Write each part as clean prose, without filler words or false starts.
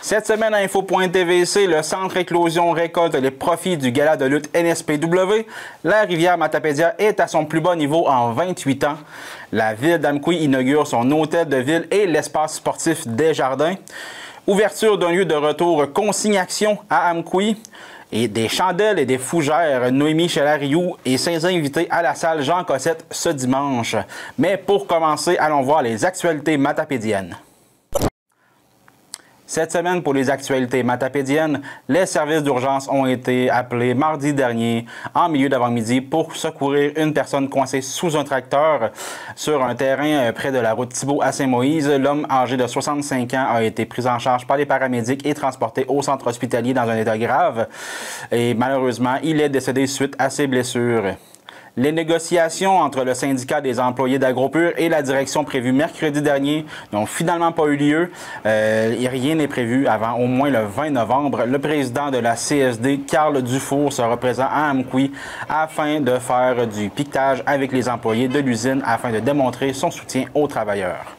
Cette semaine à Info.tvc, le Centre Éclosion récolte les profits du gala de lutte NSPW. La rivière Matapédia est à son plus bas niveau en 28 ans. La ville d'Amqui inaugure son hôtel de ville et l'espace sportif Desjardins. Ouverture d'un lieu de retour consigne-action à Amqui. Et des chandelles et des fougères, Noémie Chalariou et ses invités à la salle Jean Cossette ce dimanche. Mais pour commencer, allons voir les actualités matapédiennes. Cette semaine, pour les actualités matapédiennes, les services d'urgence ont été appelés mardi dernier en milieu d'avant-midi pour secourir une personne coincée sous un tracteur sur un terrain près de la route Thibault à Saint-Moïse. L'homme âgé de 65 ans a été pris en charge par les paramédics et transporté au centre hospitalier dans un état grave. Et malheureusement, il est décédé suite à ses blessures. Les négociations entre le syndicat des employés d'AgroPure et la direction prévue mercredi dernier n'ont finalement pas eu lieu. Rien n'est prévu avant au moins le 20 novembre. Le président de la CSD, Carl Dufour, sera présent à Amqui afin de faire du piquetage avec les employés de l'usine afin de démontrer son soutien aux travailleurs.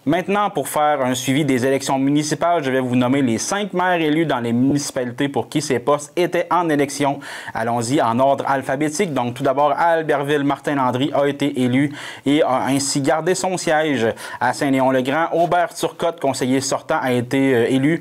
Maintenant, pour faire un suivi des élections municipales, je vais vous nommer les 5 maires élus dans les municipalités pour qui ces postes étaient en élection. Allons-y en ordre alphabétique. Donc, tout d'abord, à Albertville, Martin Landry a été élu et a ainsi gardé son siège. À Saint-Léon-le-Grand, Aubert Turcotte, conseiller sortant, a été élu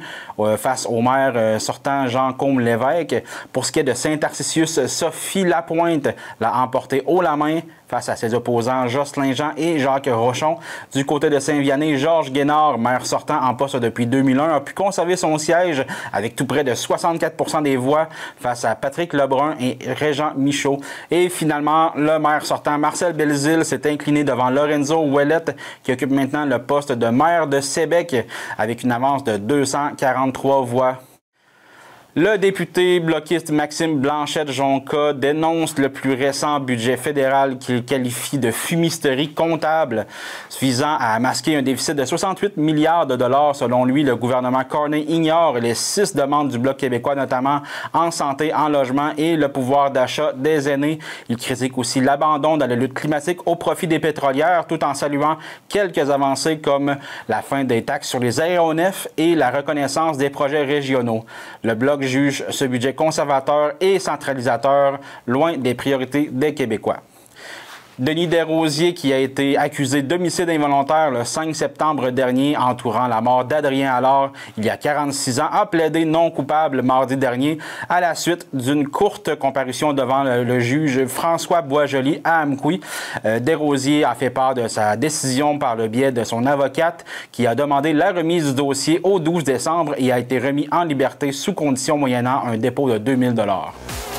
face au maire sortant Jean Combe-Lévesque. Pour ce qui est de Saint-Tarcisius, Sophie Lapointe l'a emporté haut la main face à ses opposants Jocelyn Jean et Jacques Rochon. Du côté de Saint-Vianney, Georges Guénard, maire sortant en poste depuis 2001, a pu conserver son siège avec tout près de 64% des voix face à Patrick Lebrun et Régent Michaud. Et finalement, le maire sortant Marcel Belzile s'est incliné devant Lorenzo Ouellette qui occupe maintenant le poste de maire de Sébec avec une avance de 243 voix. Le député bloquiste Maxime Blanchette-Jonca dénonce le plus récent budget fédéral qu'il qualifie de fumisterie comptable, visant à masquer un déficit de 68 milliards de dollars. Selon lui, le gouvernement Carney ignore les 6 demandes du Bloc québécois, notamment en santé, en logement et le pouvoir d'achat des aînés. Il critique aussi l'abandon dans la lutte climatique au profit des pétrolières, tout en saluant quelques avancées comme la fin des taxes sur les aéronefs et la reconnaissance des projets régionaux. Le Bloc juge ce budget conservateur et centralisateur, loin des priorités des Québécois. Denis Desrosiers, qui a été accusé d'homicide involontaire le 5 septembre dernier entourant la mort d'Adrien Allard, il y a 46 ans, a plaidé non coupable mardi dernier à la suite d'une courte comparution devant le juge François Boisjoli à Amqui. Desrosiers a fait part de sa décision par le biais de son avocate qui a demandé la remise du dossier au 12 décembre et a été remis en liberté sous condition moyennant un dépôt de 2000 $.